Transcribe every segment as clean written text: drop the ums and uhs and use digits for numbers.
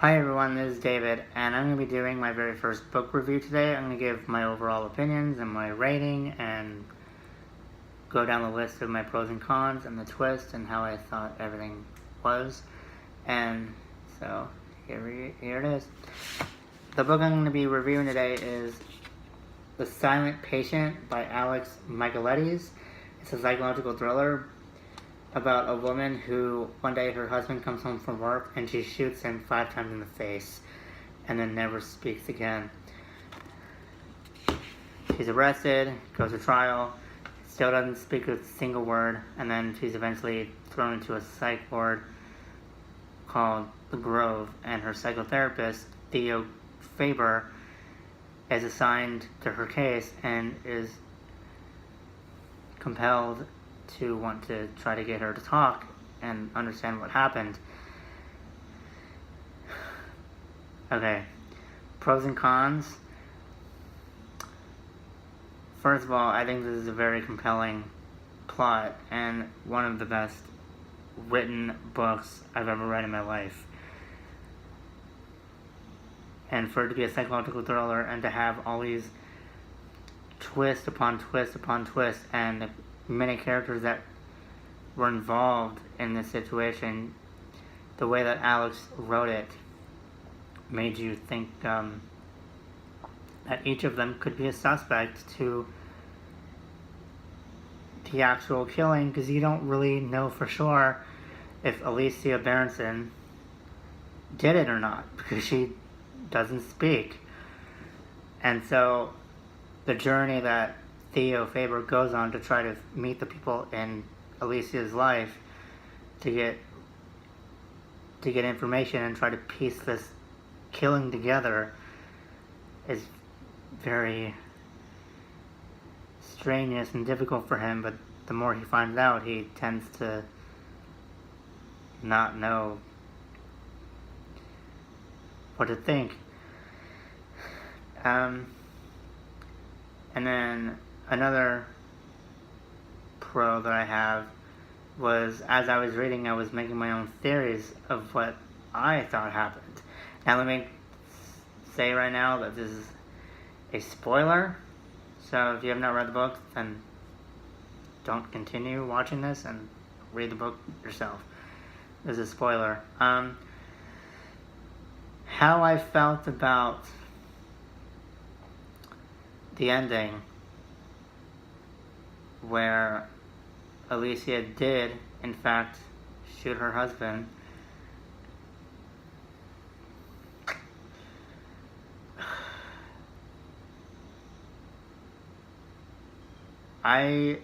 Hi everyone, this is David, and I'm going to be doing my very first book review today. I'm going to give my overall opinions and my rating and go down the list of my pros and cons and the twist and how I thought everything was. And so, here it is. The book I'm going to be reviewing today is The Silent Patient by Michaelides. It's a psychological thriller about a woman who one day her husband comes home from work and she shoots him 5 times in the face and then never speaks again. She's arrested, goes to trial, still doesn't speak a single word, and then she's eventually thrown into a psych ward called The Grove, and her psychotherapist, Theo Faber, is assigned to her case and is compelled to want to try to get her to talk and understand what happened. Okay, pros and cons. First of all, I think this is a very compelling plot and one of the best written books I've ever read in my life. And for it to be a psychological thriller and to have all these twist upon twist upon twist and many characters that were involved in this situation, the way that Alex wrote it made you think that each of them could be a suspect to the actual killing, because you don't really know for sure if Alicia Berenson did it or not, because she doesn't speak. And so the journey that Theo Faber goes on to try to meet the people in Alicia's life to get information and try to piece this killing together is very strenuous and difficult for him, but the more he finds out, he tends to not know what to think. And then another pro that I have was, as I was reading, I was making my own theories of what I thought happened. Now let me say right now that this is a spoiler, so if you have not read the book, then don't continue watching this and read the book yourself. This is a spoiler. How I felt about the ending, where Alicia did, in fact, shoot her husband. I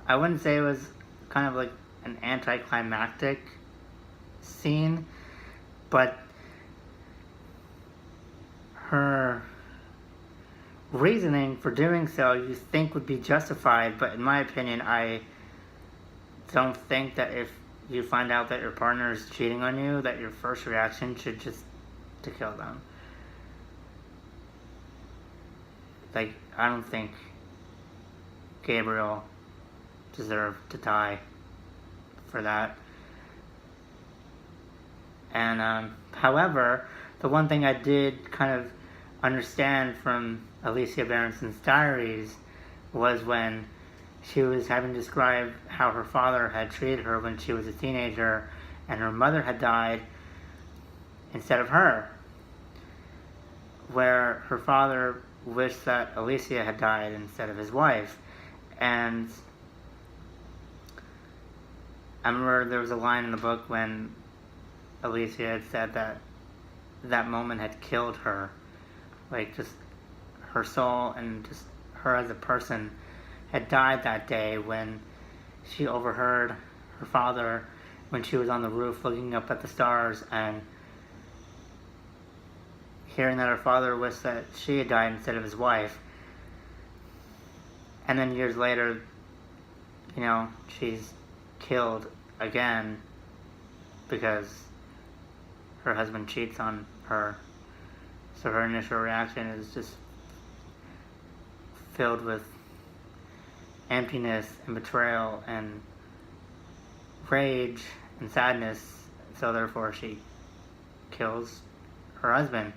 wouldn't say it was kind of like an anticlimactic scene, but her reasoning for doing so you think would be justified, but in my opinion, I don't think that if you find out that your partner is cheating on you, that your first reaction should just to kill them. Like, I don't think Gabriel deserved to die for that. And however, the one thing I did kind of understand from Alicia Berenson's diaries was when she was having described how her father had treated her when she was a teenager and her mother had died instead of her, where her father wished that Alicia had died instead of his wife. And I remember there was a line in the book when Alicia had said that that moment had killed her. Like, just her soul and just her as a person had died that day when she overheard her father when she was on the roof looking up at the stars and hearing that her father wished that she had died instead of his wife. And then years later, she's killed again because her husband cheats on her. So her initial reaction is just filled with emptiness and betrayal and rage and sadness so therefore she kills her husband.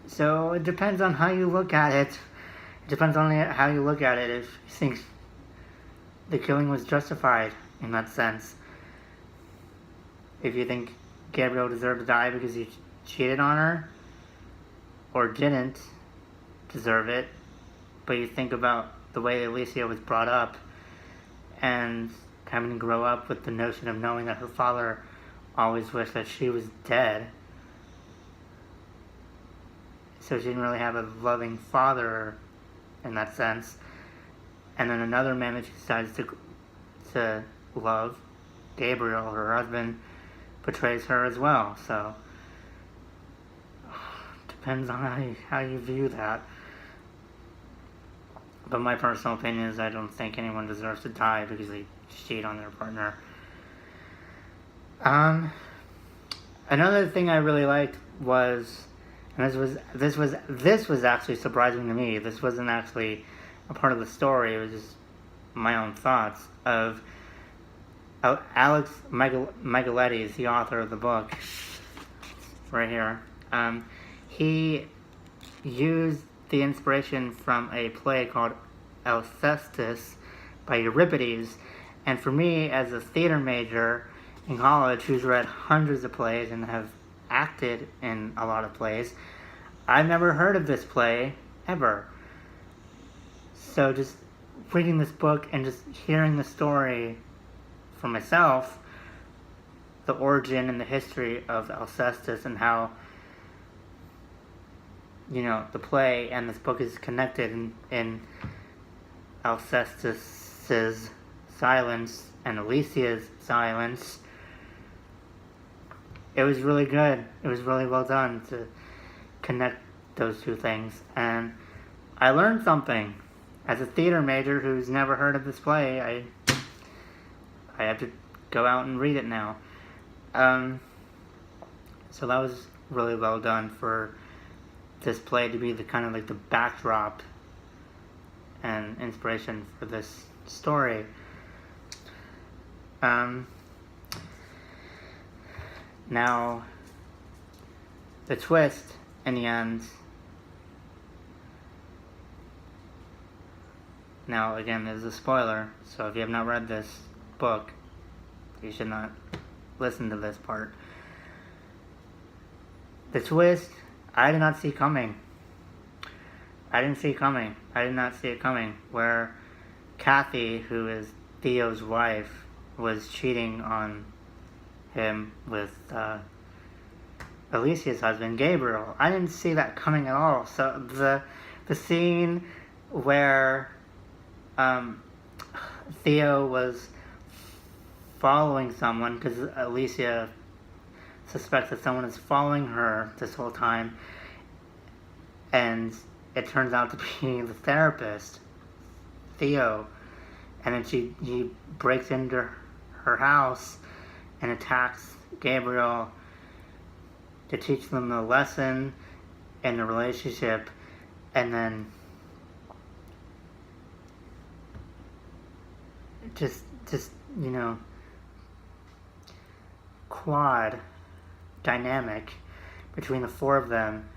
So it depends on how you look at it. It depends on how you look at it. If you think the killing was justified in that sense. If you think Gabriel deserved to die because he cheated on her, or didn't deserve it, but you think about the way Alicia was brought up and having to grow up with the notion of knowing that her father always wished that she was dead, so she didn't really have a loving father in that sense. And then another man that she decides to love, Gabriel, her husband, betrays her as well. So depends on how you view that. But my personal opinion is I don't think anyone deserves to die because they cheat on their partner. Another thing I really liked was, and this was actually surprising to me. This wasn't actually a part of the story. It was just my own thoughts of Alex Michaelides, the author of the book, right here. He used the inspiration from a play called Alcestis by Euripides, and for me, as a theater major in college who's read hundreds of plays and have acted in a lot of plays, I've never heard of this play ever. So just reading this book and just hearing the story for myself, the origin and the history of Alcestis and how, the play and this book is connected in Alcestis's silence and Alicia's silence. It was really good. It was really well done to connect those two things. And I learned something. As a theater major who's never heard of this play, I have to go out and read it now. So that was really well done for this play to be the kind of like the backdrop and inspiration for this story. Now, the twist in the end. Now, again, there's a spoiler, so if you have not read this book, you should not listen to this part. The twist, I did not see coming. I did not see it coming, where Kathy, who is Theo's wife, was cheating on him with Alicia's husband, Gabriel. I didn't see that coming at all. So the scene where Theo was following someone, because Alicia suspects that someone is following her this whole time, and it turns out to be the therapist, Theo, and then he breaks into her house and attacks Gabriel to teach them a lesson in the relationship, and then just quad dynamic between the four of them,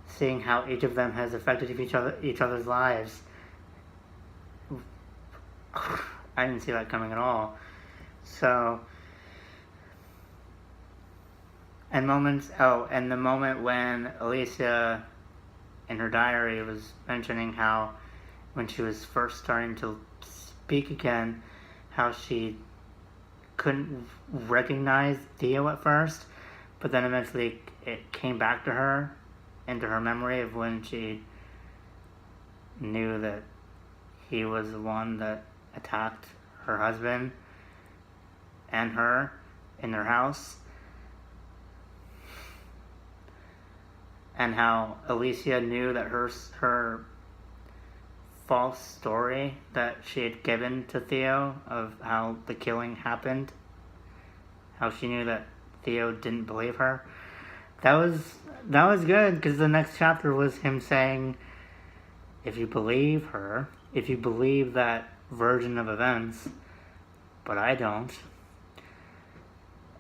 seeing how each of them has affected each other's lives. I didn't see that coming at all. So, and the moment when Alicia in her diary was mentioning how when she was first starting to speak again, how she couldn't recognize Theo at first, but then eventually it came back to her, into her memory of when she knew that he was the one that attacked her husband and her in their house, and how Alicia knew that her false story that she had given to Theo of how the killing happened, how she knew that Theo didn't believe her. That was good, because the next chapter was him saying, if you believe her, if you believe that version of events, but I don't,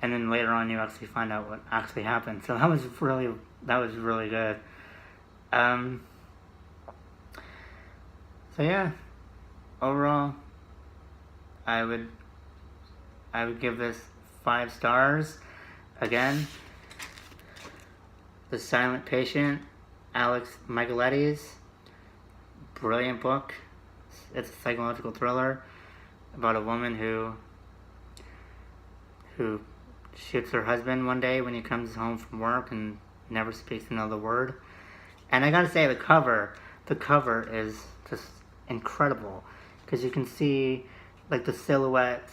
and then later on you actually find out what actually happened. So that was really good. So yeah, overall, I would give this 5 stars. Again, The Silent Patient, Alex Michaelides, brilliant book. It's a psychological thriller about a woman who shoots her husband one day when he comes home from work and never speaks another word. And I gotta say, the cover is just incredible, because you can see like the silhouette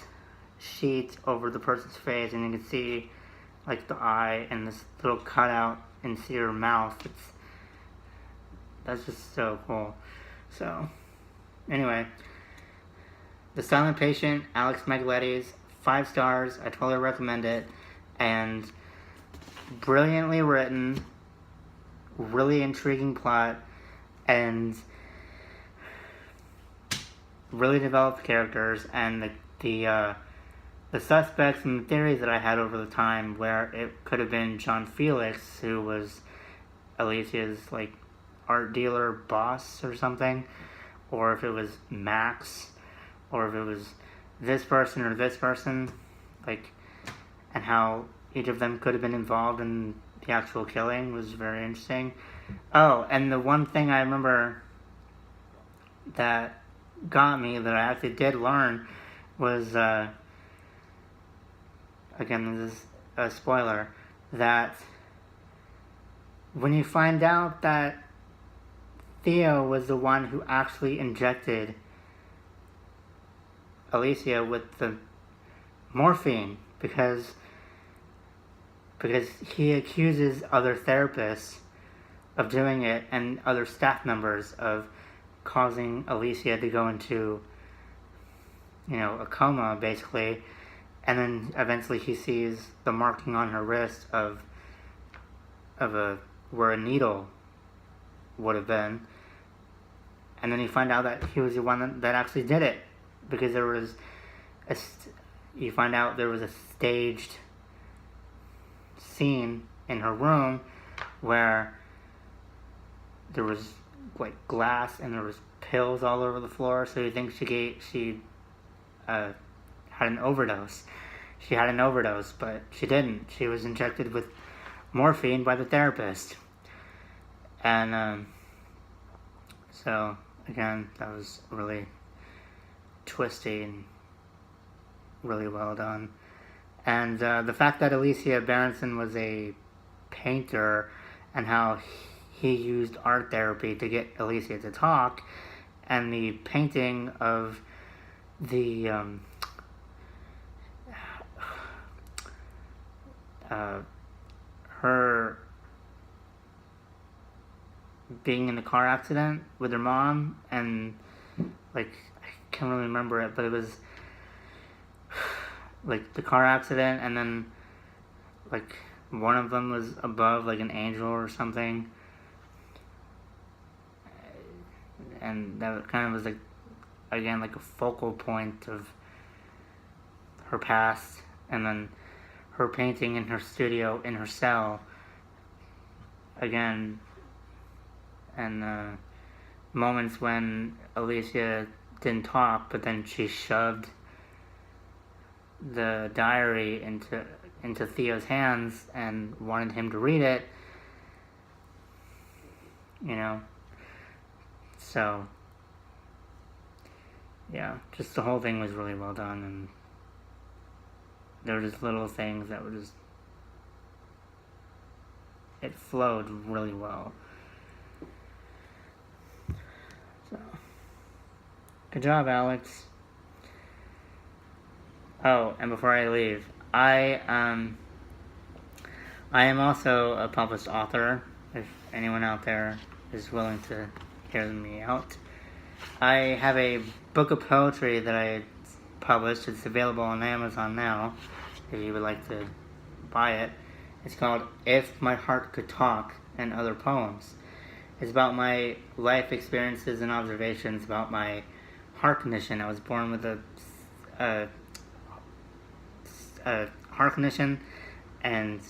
sheet over the person's face, and you can see like the eye and this little cutout and see her mouth. That's just so cool. So anyway, The Silent Patient, Alex Michaelides, 5 stars. I totally recommend it. And brilliantly written, really intriguing plot, and really developed characters, and the suspects and the theories that I had over the time, where it could have been John Felix, who was Alicia's like art dealer boss or something, or if it was Max, or if it was this person or this person, like, and how each of them could have been involved in the actual killing was very interesting. Oh, and the one thing I remember that got me, that I actually did learn, was, again, this is a spoiler, that when you find out that Theo was the one who actually injected Alicia with the morphine, because he accuses other therapists of doing it, and other staff members of causing Alicia to go into, a coma, basically. And then eventually he sees the marking on her wrist of where a needle would have been. And then you find out that he was the one that actually did it, because you find out there was a staged scene in her room where there was like glass and there was pills all over the floor. So you think she had an overdose. She had an overdose, but she didn't. She was injected with morphine by the therapist. And so again, that was really twisty and really well done. And the fact that Alicia Berenson was a painter, and how he used art therapy to get Alicia to talk, and the painting of the her being in a car accident with her mom, and like, I can't really remember it, but it was like the car accident, and then like one of them was above like an angel or something, and that kind of was like, again, like a focal point of her past. And then her painting in her studio, in her cell, again, and moments when Alicia didn't talk, but then she shoved the diary into Theo's hands and wanted him to read it, so yeah, just the whole thing was really well done, and there were just little things that were just, it flowed really well. So, good job, Alex. Oh, and before I leave, I am also a published author, if anyone out there is willing to hear me out. I have a book of poetry that I published. It's available on Amazon now, if you would like to buy it. It's called If My Heart Could Talk and Other Poems. It's about my life experiences and observations about my heart condition. I was born with a heart condition, and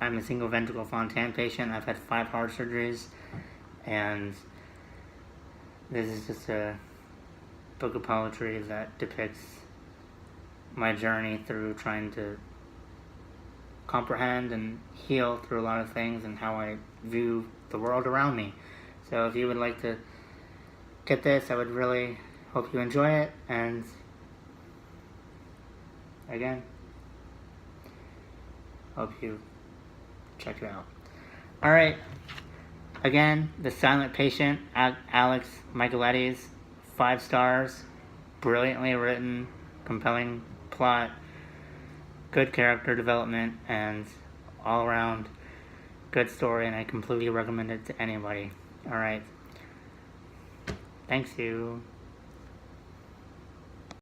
I'm a single ventricle Fontan patient. I've had 5 heart surgeries, and this is just a book of poetry that depicts my journey through trying to comprehend and heal through a lot of things and how I view the world around me. So if you would like to get this, I would really hope you enjoy it, and again, hope you check it out. Alright, again, The Silent Patient, Alex Michaelides, 5 stars, brilliantly written, compelling plot, good character development, and all around good story, and I completely recommend it to anybody. Alright. Thanks you.